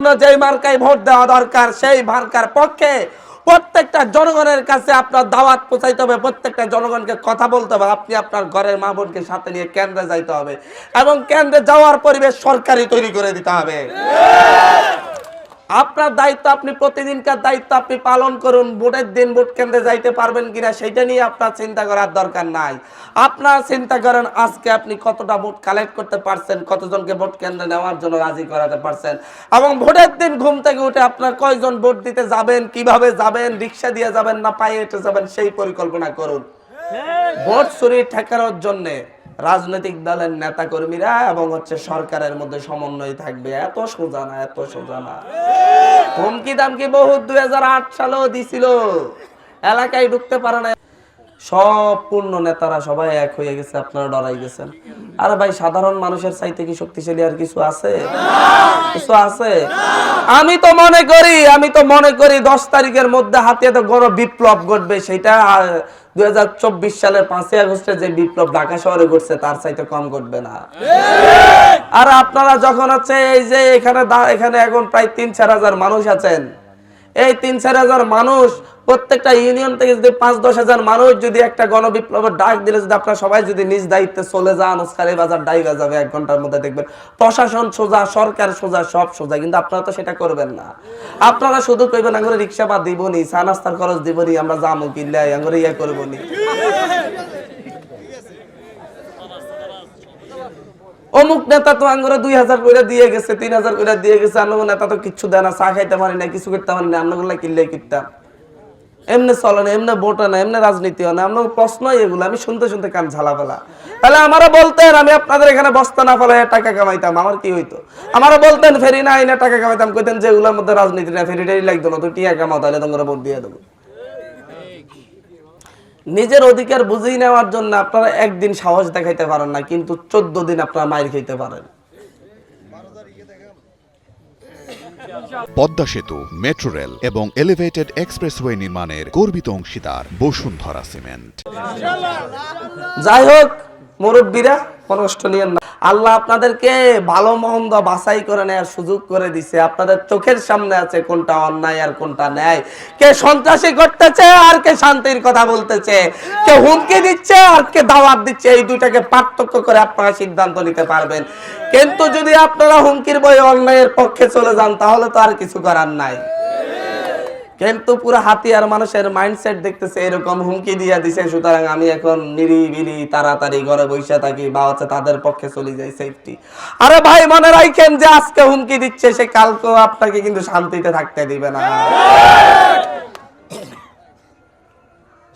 যেই মার্কায় ভোট দেওয়া দরকার সেই মার্কার পক্ষে প্রত্যেকটা জনগণের কাছে আপনার দাওয়াত পৌঁছাইতে হবে, প্রত্যেকটা জনগণকে কথা বলতে হবে। আপনি আপনার ঘরের মা বোনকে সাথে নিয়ে কেন্দ্রে যাইতে হবে এবং কেন্দ্রে যাওয়ার পরিবেশ সরকারি তৈরি করে দিতে হবে। আপনার দায়িত্ব, আপনি প্রতিদিনকার দায়িত্ব আপনি পালন করুন। ভোটের দিন ভোট কেন্দ্রে যাইতে পারবেন কিনা সেটা নিয়ে আপনার চিন্তা করার দরকার নাই। আপনার চিন্তা করেন আজকে আপনি কতটা ভোট কালেক্ট করতে পারছেন, কতজনকে ভোট কেন্দ্রে নেওয়ার জন্য রাজি করাতে পারছেন, এবং ভোটের দিন ঘুম থেকে উঠে আপনার কয়জন ভোট দিতে যাবেন, কিভাবে যাবেন, রিক্সা দিয়ে যাবেন না পায়ে হেঁটে যাবেন, সেই পরিকল্পনা করুন। ভোট চুরি ঠেকানোর জন্য রাজনৈতিক দলের নেতা কর্মীরা এবং সরকারের মধ্যে সমন্বয় থাকবে, এত সোজা না, এত সোজা না। হুমকি দামকি বহুত 2008 সালেও দিছিল, এলাকায় ঢুকতে পারে না। সব পূর্ণ নেতারা সবাই এক হয়ে গেছে, আপনারা ডরাই গেছেন। আরে ভাই, সাধারণ মানুষের চাইতে কি শক্তিশালী আর কিছু আছে? কিছু আছে? আমি তো মনে করি 10 তারিখের মধ্যে হাতিয়াতে বড় বিপ্লব ঘটবে। সেটা 2024 সালের 5ই আগস্টে যে বিপ্লব ঢাকা শহরে ঘটছে তার চাইতে কম ঘটবে না। আর আপনারা যখন এই যে এখানে এখন প্রায় 3-4 হাজার মানুষ আছেন, এই 3-4 হাজার মানুষ প্রত্যেকটা ইউনিয়ন থেকে যদি 5-10 হাজার মানুষ যদি একটা গণবিপ্লবের ডাক দিলে যদি আপনারা সবাই যদি নিজ দায়িত্বে চলে যান, উস্কালি বাজার ডাইগা যাবে 1 ঘন্টার মধ্যে। দেখবেন প্রশাসন সোজা, সরকার সোজা, সব সোজা। কিন্তু আপনারা তো সেটা করবেন না। আপনারা শুধু কইবেন আঙ্গুরে রিক্সা বা দিবনি, চা নাস্তার খরচ দিবনি, আমরা যামু কিল্লাই আঙ্গুরে ইয়া করবনি। অমুক নেতা তো আঙ্গুরে 2000 করে দিয়ে গেছে, 3000 করে দিয়ে গেছে, আঙ্গুর নেতা তো কিচ্ছু দেয় না, চা খাইতে পারি না, কিছু করতে পারি না, আঙ্গুরগুলা কিল্লাই কিনতাম। এমনি চলে না, এমনি ভোট না, এমনি রাজনীতি হয় না। আপনার প্রশ্নই এগুলো, আমি শুনতে শুনতে কান ঝালা ফেলা। তাহলে আমারা বলতেন আমি আপনাদের এখানে বস্তা না ফেলে টাকা কামাইতাম, আমার কি হইতো? আমারা বলতেন ফেরি না আইনা টাকা কামাইতাম, কইতেন যে এগুলোর মধ্যে রাজনীতি না, ফেরিটাই লাগতো না, তুই টিয়া কামাও, তাহলে তোমরা ভোট দিয়ে দেবো। নিজের অধিকার বুঝিয়ে নেওয়ার জন্য আপনারা একদিন সাহস দেখাইতে পারেন না, কিন্তু 14 দিন আপনারা মাইর খেতে পারেন। পদ্মা সেতু, মেট্রো রেল এবং এলিভেটেড এক্সপ্রেসওয়ে নির্মাণের গর্বিত অংশীদার বসুন্ধরা সিমেন্ট। যাই হোক মুরব্বীরা, কষ্ট নিয়েন না। আল্লাহ আপনাদেরকে ভালো মন্দ বাছাই করে নেওয়ার সুযোগ করে দিছে। আপনাদের চোখের সামনে আছে কোনটা অন্যায় আর কোনটা ন্যায়, কে সন্ত্রাসী করতেছে আর কে শান্তির কথা বলতেছে, কে হুমকি দিচ্ছে আর কে দাওয়াত দিচ্ছে। এই দুইটাকে পার্থক্য করে আপনারা সিদ্ধান্ত নিতে পারবেন। কিন্তু যদি আপনারা হুমকির বয়ে অন্যায়ের পক্ষে চলে যান তাহলে তো আর কিছু করার নাই। কিন্তু পুরো হাতিয়ার মানুষের মাইন্ডসেট দেখতেছে এরকম, হুমকি দিয়া দিছে, সুতরাং আমি এখন নিরিবিলি তাড়াতাড়ি ঘরে বসে থাকি বা তাদের পক্ষে চলে যাই সেফটি। আরে ভাই, মনে রাখেন যে আজকে হুমকি দিচ্ছে সে কালকেও আপনাকে কিন্তু শান্তিতে থাকতে দিবে না।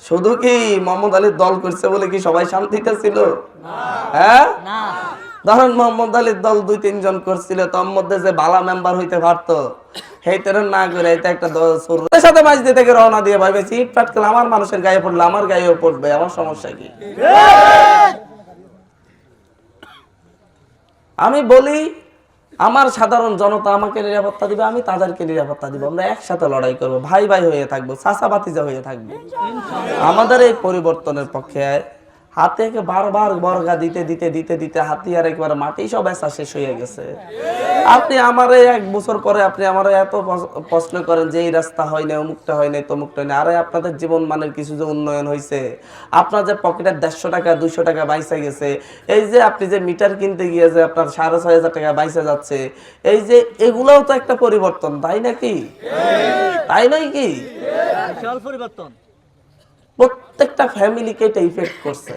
শুধু কি মোহাম্মদ আলীর দল করছে বলে কি সবাই শান্তিতে ছিল? হ্যাঁ, ধরেন মোহাম্মদ আলীর দল 2-3 জন করছিল, তার মধ্যে যে বালা মেম্বার হইতে পারতো না করে এটা একটা সাথে মাঝদি থেকে রওনা দিয়ে ভাবেছি ইট পাটকেল আমার মানুষের গায়ে পড়লে আমার গায়েও পড়বে, আমার সমস্যা কি? আমি বলি আমার সাধারণ জনতা আমাকে নিরাপত্তা দিবে, আমি তাদেরকে নিরাপত্তা দিব। আমরা একসাথে লড়াই করব, ভাই ভাই হয়ে থাকবো, চাচা ভাতিজা হয়ে থাকবো। আমাদের এই পরিবর্তনের পক্ষে হাতে বারবার বর্গা দিতে দিতে দিতে দিতে হাতিয়ার একবার মাটি সব এসা শেষ হয়ে গেছে। আপনি আমারে 1 বছর পরে আপনি আমারে এত প্রশ্ন করেন যে এই রাস্তা হয় না, অমুকটা হয় না, তমুকটা হয় না। আরে আপনাদের জীবন মানের কিছু যে উন্নয়ন হয়েছে, আপনার যে পকেটের 150 টাকা 200 টাকা বাইসে গেছে, এই যে আপনি যে মিটার কিনতে গিয়ে যে আপনার 6,500 টাকা বাইসে যাচ্ছে, এই যে এগুলোও তো একটা পরিবর্তন, তাই নাকি? তাই নয় কি? পরিবর্তন প্রত্যেকটা ফ্যামিলিকে এটা ইফেক্ট করছে,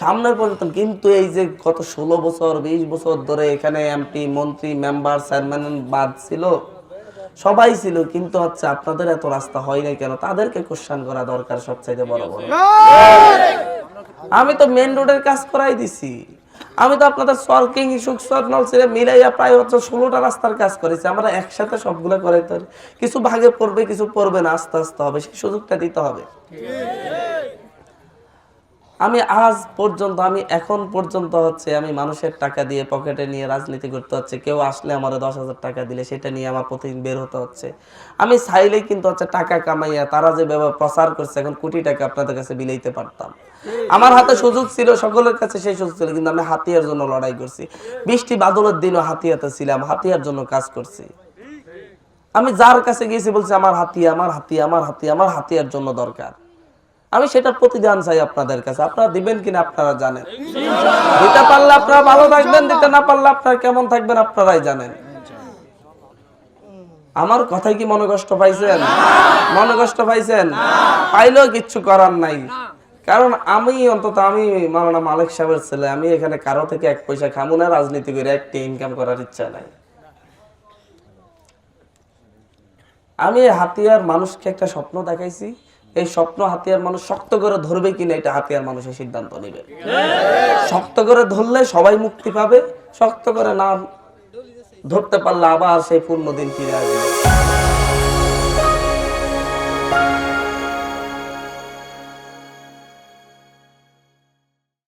সামনের পরিবর্তন। কিন্তু এই যে গত 16 বছর 20 বছর ধরে এখানে এমপি মন্ত্রী মেম্বার চেয়ারম্যান বাদ ছিল, সবাই ছিল, কিন্তু আপনাদের এত রাস্তা হয় নাই কেন? তাদেরকে কোশ্চেন করা দরকার সবচাইতে বড় বড়। আমি তো মেন রোডের কাজ করাই দিছি, আমি তো আপনাদের সরকিং সুকসর নলছিরে মিলাইয়া প্রায় 16টা রাস্তার কাজ করেছি। আমরা একসাথে সবগুলো করাইতে পারি, কিছু ভাগে পড়বে কিছু পড়বে না, আস্তে আস্তে হবে, সেই সুযোগটা দিতে হবে। আমি এখন পর্যন্ত আমি মানুষের টাকা দিয়ে পকেটে নিয়ে রাজনীতি করতে হচ্ছে। কেউ আসলে আমার 10,000 টাকা দিলে সেটা নিয়ে আমার প্রতিদিন বের হতে হচ্ছে। আমি চাইলেই কিন্তু টাকা কামাইয়া তারা যে প্রচার করছে এখন কোটি টাকা আপনাদের কাছে বিলাইতে পারতাম। আমার হাতে সুযোগ ছিল, সকলের কাছে সেই সুযোগ ছিল, কিন্তু আমি হাতিয়ার জন্য লড়াই করছি। বৃষ্টি বাদলের দিনও হাতিয়াতে ছিলাম, হাতিয়ার জন্য কাজ করছি। আমি যার কাছে গিয়েছি বলছি আমার হাতি আমার হাতি আমার হাতি আমার হাতিয়ার জন্য দরকার, আমি সেটার প্রতিদান চাই আপনাদের কাছে। আপনারা দিবেন কিনা আপনারা জানেন। দিতে পারলে আপনারা ভালো থাকবেন, দিতে না পারলে আপনারা কেমন থাকবেন আপনারাই জানেন। আমার কথাই কি মনে কষ্ট পাইছেন? মনে কষ্ট পাইছেন? পাইলেও কিচ্ছু করার নাই। কারণ আমি অন্তত আমি মাওলানা মালিক সাহেবের ছেলে, আমি এখানে কারো থেকে এক পয়সা খামু না, রাজনীতি করে একটা ইনকাম করার ইচ্ছা নাই। আমি হাতিয়ার মানুষকে একটা স্বপ্ন দেখাইছি, এই স্বপ্ন হাতিয়ার মানুষ শক্ত করে ধরবে কিনা এটা হাতিয়ার মানুষের সিদ্ধান্ত নেবে। শক্ত করে ধরলে সবাই মুক্তি পাবে, শক্ত করে না ধরতে পারলে আবার সেই পূর্ণ দিন ফিরে আসবে।